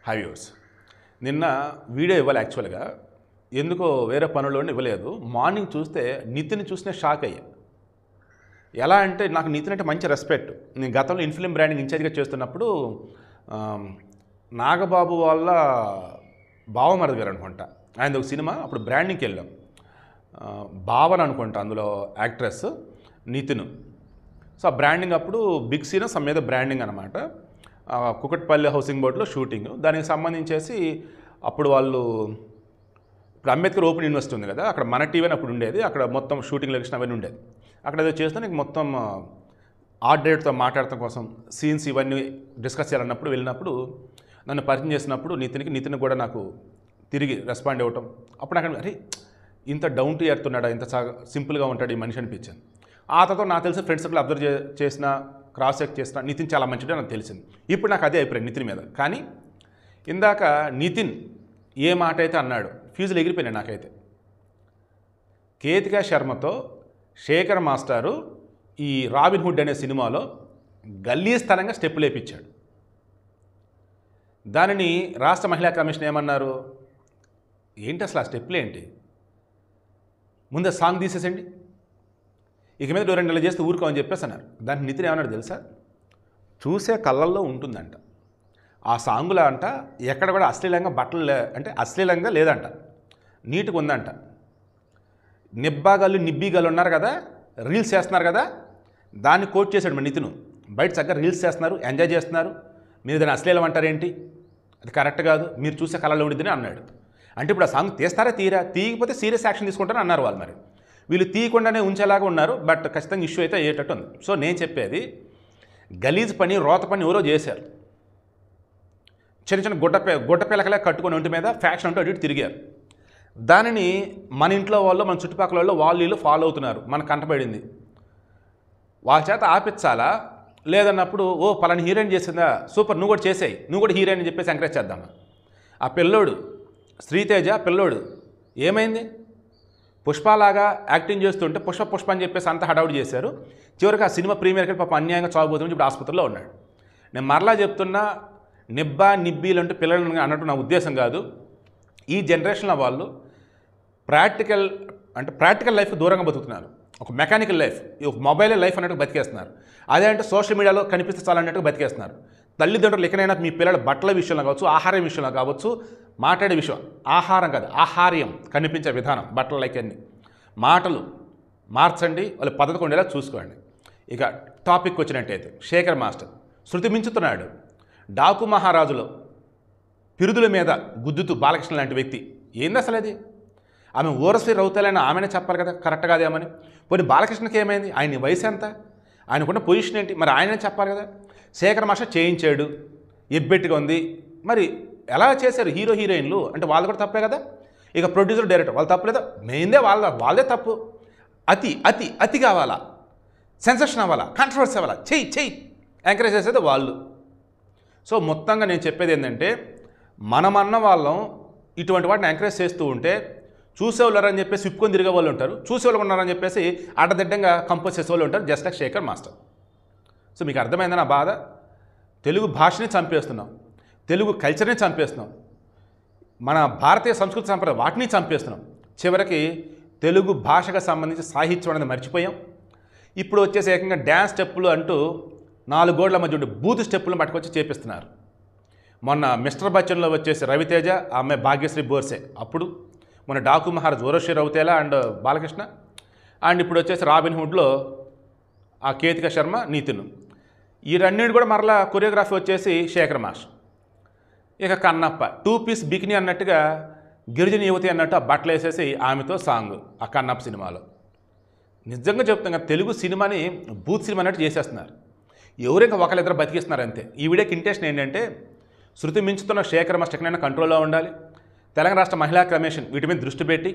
High viewers, నిన్న video ఇవ్వాలి యాక్చువల్గా. ఎందుకో వేరే పనుల్లో ఇవ్వలేదు. మార్నింగ్ చూస్తే నితిన్ చూసిన షాక్ అయ్యా. ఎలా అంటే నాకు నితిన్ అంటే మంచి రెస్పెక్ట్. నేను గతంలో ఇన్ఫిలిం బ్రాండింగ్ ఇన్ఛార్జ్గా చేస్తున్నప్పుడు నాగబాబు వాళ్ళ బావమరిది గారు అనుకుంటా, ఆయన ఒక సినిమా అప్పుడు బ్రాండింగ్కి వెళ్ళాం. భావన అనుకుంటా అందులో యాక్ట్రెస్ నితిన్. సో ఆ బ్రాండింగ్ అప్పుడు బిగ్ సీన్ సమ్ మీద బ్రాండింగ్ అనమాట. కుకట్పల్లి హౌసింగ్ బోర్డులో షూటింగ్. దానికి సంబంధించేసి అప్పుడు వాళ్ళు ఇప్పుడు అంబేద్కర్ ఓపెన్ యూనివర్సిటీ ఉంది కదా, అక్కడ మన టీవీ అని అప్పుడు ఉండేది. అక్కడ మొత్తం షూటింగ్ లొకేషన్ అవన్నీ ఉండేది. అక్కడ ఏదో చేస్తే నీకు మొత్తం ఆర్ట్ డైరెక్టర్తో మాట్లాడటం కోసం సీన్స్ ఇవన్నీ డిస్కస్ చేయాలన్నప్పుడు వెళ్ళినప్పుడు నన్ను పరిచయం చేసినప్పుడు నితిన్ కూడా నాకు తిరిగి రెస్పాండ్ అవ్వటం. అప్పుడు నాకు అరే ఇంత డౌన్ టు ఎర్త్ ఉన్నాడా, ఇంత సింపుల్గా ఉంటాడు ఈ మనిషి అనిపించింది. ఆ తర్వాత నాకు తెలిసిన ఫ్రెండ్స్ సర్కిల్ అబ్జర్వ్ చేసిన, క్రాస్ చెక్ చేసిన నితిన్ చాలా మంచిదే నాకు తెలిసింది. ఇప్పుడు నాకు అదే అభిప్రాయం నితిన్ మీద. కానీ ఇందాక నితిన్ ఏ మాట అయితే అన్నాడు ఫ్యూజులు ఎగిరిపోయినాయి నాకైతే. కేతికా శర్మతో శేఖర్ మాస్టారు ఈ రాబిన్ హుడ్ అనే సినిమాలో గల్లీస్థలంగా స్టెప్పులు వేయించాడు. దానిని రాష్ట్ర మహిళా కమిషన్ ఏమన్నారు, ఏంటి అసలు ఆ స్టెప్పులు ఏంటి, ముందు సాంగ్ తీసేసండి, ఇక మీద 2 నెలలు చేస్తే ఊరుకోమని చెప్పేసి అన్నారు. దానికి నితిన్ ఏమన్నాడు తెలుసా, చూసే కళ్ళల్లో ఉంటుందంట ఆ సాంగులో అంట, ఎక్కడ కూడా అశ్లీలంగా బట్టలు అంటే అశ్లీలంగా లేదంట, నీట్గా ఉందంట. నిబ్బాగాళ్ళు నిబ్బీగాళ్ళు ఉన్నారు కదా, రీల్స్ చేస్తున్నారు కదా, దాన్ని కోట్ చేశాడు మన నితిన్. బయట చక్కగా రీల్స్ చేస్తున్నారు, ఎంజాయ్ చేస్తున్నారు, మీరు దాన్ని అశ్లీలం అంటారేంటి, అది కరెక్ట్ కాదు, మీరు చూసే కళలో ఉండిద్దని అన్నాడు. అంటే ఇప్పుడు ఆ సాంగ్ తీస్తారా తీయకపోతే సీరియస్ యాక్షన్ తీసుకుంటారని అన్నారు వాళ్ళు. మరి వీళ్ళు తీయకుండానే ఉంచేలాగా ఉన్నారు. బట్ ఖచ్చితంగా ఇష్యూ అయితే అయ్యేటట్టు ఉంది. సో నేను చెప్పేది గలీజ్ పని, రోత పని ఎవరో చేశారు. చిన్న చిన్న గుడ్డ పిల్లకలే కట్టుకొని ఒంటి మీద ఫ్యాషన్ అంటూ అటు తిరిగారు. దానిని మన ఇంట్లో వాళ్ళు, మన చుట్టుపక్కల వాళ్ళు వీళ్ళు ఫాలో అవుతున్నారు. మనకు కంటపడింది. వాళ్ళ చేత ఆపించాలా, లేదన్నప్పుడు ఓ పలాని హీరోయిన్ చేసిందా, సూపర్ నువ్వు కూడా చేసేయి, నువ్వు కూడా హీరోయిన్ అని చెప్పేసి ఎంకరేజ్ చేద్దామా. ఆ పిల్లోడు శ్రీతేజ పిల్లోడు ఏమైంది, పుష్పలాగా యాక్టింగ్ చేస్తుంటే పుష్ప అని చెప్పేసి అంత హడావుడి చేశారు. చివరికి ఆ సినిమా ప్రీమియర్కి పాప అన్యాయంగా చావబోతుంది. ఇప్పుడు ఆసుపత్రిలో ఉన్నాడు. నేను మరలా చెప్తున్నా, నిబ్బీలు అంటే పిల్లలు అన్నట్టు నా ఉద్దేశం కాదు. ఈ జనరేషన్లో వాళ్ళు ప్రాక్టికల్ లైఫ్ దూరంగా బతుకుతున్నారు. ఒక మెకానికల్ లైఫ్, ఒక మొబైల్ లైఫ్ అన్నట్టు బతికేస్తున్నారు. అదే అంటే సోషల్ మీడియాలో కనిపిస్తే చాలన్నట్టుగా బతికేస్తున్నారు. తల్లిదండ్రులు ఎక్కడైనా మీ పిల్లల బట్టల విషయంలో కావచ్చు, ఆహారం విషయంలో కావచ్చు, మాట్లాడే విషయం, ఆహారం కాదు ఆహార్యం కనిపించే విధానం, బట్టలు లైక్ అన్ని మాటలు మార్చండి, వాళ్ళు పద్ధతిగా ఉండేలా చూసుకోండి. ఇక టాపిక్ వచ్చినట్టయితే శేఖర్ మాస్టర్ శృతి మించుతున్నాడు. డాకు మహారాజులో పిరుదుల మీద గుద్దుతూ బాలకృష్ణ లాంటి వ్యక్తి ఏంది అసలు అది, ఆమె ఊరశ్రీ రౌతలైన ఆమెనే చెప్పాలి కదా కరెక్ట్ కాదేమని. పోనీ బాలకృష్ణకి ఏమైంది, ఆయన వయసు ఎంత, ఆయనకున్న పొజిషన్ ఏంటి, మరి ఆయనే చెప్పాలి కదా. శేఖర్ మాస్టర్ చేయించాడు, ఎబ్బెట్టుగా ఉంది. మరి ఎలా చేశారు హీరో హీరోయిన్లు అంటే వాళ్ళు కూడా తప్పే కదా. ఇక ప్రొడ్యూసర్ డైరెక్టర్ వాళ్ళు తప్పలేదా, మెయిన్దే వాళ్ళదే తప్పు. అతి కావాలా, సెన్సేషన్ అవ్వాలా, కాంట్రవర్సీ అవ్వాలా, చెయ్యి ఎంకరేజ్ చేసేది వాళ్ళు. సో మొత్తంగా నేను చెప్పేది ఏంటంటే, మనమన్న వాళ్ళం ఇటువంటి వాటిని ఎంకరేజ్ చేస్తూ ఉంటే చూసేవాళ్ళు అని చెప్పేసి విప్పుకొని తిరిగే వాళ్ళు ఉంటారు, చూసేవాళ్ళు ఉన్నారని చెప్పేసి అడ్డదిడ్డంగా కంపోజ్ చేసే వాళ్ళు ఉంటారు, just like Shekhar master. So మీకు అర్థమైందా నా బాధ. తెలుగు భాషని చంపేస్తున్నాం, తెలుగు కల్చర్ని చంపేస్తున్నాం, మన భారతీయ సంస్కృతి సంప్రదాయం వాటిని చంపేస్తున్నాం. చివరికి తెలుగు భాషకు సంబంధించి సాహిత్యం అనేది మర్చిపోయాం. ఇప్పుడు వచ్చేసి ఏకంగా డ్యాన్స్ స్టెప్పులు అంటూ 4 గోడల మధ్య ఉండే బూత్ స్టెప్పులు పట్టుకొచ్చి చేపిస్తున్నారు. మొన్న మిస్టర్ బచ్చన్లో వచ్చేసి రవితేజ, ఆ అమ్మాయి భాగ్యశ్రీ బోర్సే, అప్పుడు మొన్న డాకు మహారాజ్ ఊరశ్రీ రౌతేల అండ్ బాలకృష్ణ, అండ్ ఇప్పుడు వచ్చేసి రాబిన్ హుడ్లో ఆ కేతికా శర్మ నితిన్. ఈ రెండింటి కూడా మరలా కొరియోగ్రఫీ వచ్చేసి శేఖర్ మాస్టర్. ఇక కన్నప్ప 2 పీస్ బికినీ అన్నట్టుగా గిరిజన యువతి అన్నట్టు ఆ బట్టలు వేసేసి ఆమెతో సాంగ్ ఆ కన్నప్ప సినిమాలో. నిజంగా చెప్తాం కదా, తెలుగు సినిమాని బూత్ సినిమా అన్నట్టు చేసేస్తున్నారు. ఎవరైనా ఒకళ్ళిద్దరు బతికిస్తున్నారు అంతే. ఈ వీడియోకి ఇంటెన్షన్ ఏంటంటే, శృతి మించుతున్న శేఖర్ మాస్టర్ ఎక్కడైనా కంట్రోల్లో ఉండాలి. తెలంగాణ రాష్ట్ర మహిళా కమిషన్ వీటి మీద దృష్టి పెట్టి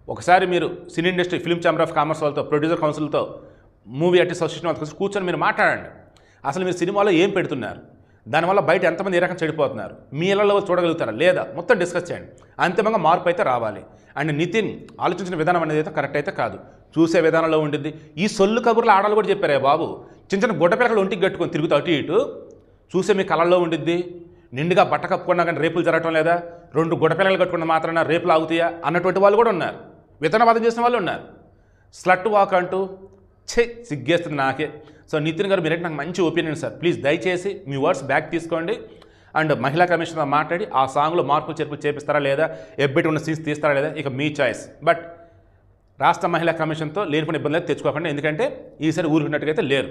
ఒకసారి మీరు cine industry, film chamber of commerce వాళ్ళతో, ప్రొడ్యూసర్ కౌన్సిల్తో, మూవీ ఆర్టిస్ట్ అసోసియేషన్ వాళ్ళతో కూర్చొని మీరు మాట్లాడండి. అసలు మీరు సినిమాలో ఏం పెడుతున్నారు, దానివల్ల బయట ఎంతమంది ఏ రకం చెడిపోతున్నారు, మీ ఇళ్లలో చూడగలుగుతారా లేదా, మొత్తం డిస్కస్ చేయండి. అంతిమంగా మార్పు అయితే రావాలి. అండ్ నితిన్ ఆలోచించిన విధానం అనేది అయితే కరెక్ట్ అయితే కాదు, చూసే విధానంలో ఉండిద్ది. ఈ సొల్లు కబుర్లు ఆడాలు కూడా చెప్పారే బాబు, చిన్న చిన్న గుడ్డ పిల్లలు ఒంటికి కట్టుకొని తిరుగుతూ అటు ఇటు చూసే మీ కళల్లో ఉండిద్ది. నిండుగా బట్ట కప్పుకున్నా కానీ రేపులు జరగటం లేదా, 2 గుడపిల్లలు కట్టుకున్న మాత్రాన రేపులు ఆగుతాయా అన్నటువంటి వాళ్ళు కూడా ఉన్నారు. విత్తనవాదం చేసిన వాళ్ళు ఉన్నారు. స్లట్ వాక్ అంటూ సిగ్గేస్తుంది నాకే. సో నితిన్ గారు మీరంటే నాకు మంచి ఒపీనియన్ సార్. ప్లీజ్ దయచేసి మీ వర్డ్స్ బ్యాక్ తీసుకోండి అండ్ మహిళా కమిషన్తో మాట్లాడి ఆ సాంగ్లో మార్పులు చేర్పులు చేపిస్తారా లేదా, ఎబ్బెట్టి ఉన్న సీన్స్ తీస్తారా లేదా, ఇక మీ చాయిస్. బట్ రాష్ట్ర మహిళా కమిషన్తో లేనిపోయిన ఇబ్బందులు తెచ్చుకోకండి, ఎందుకంటే ఈసారి ఊరుకున్నట్టుగా అయితే లేరు.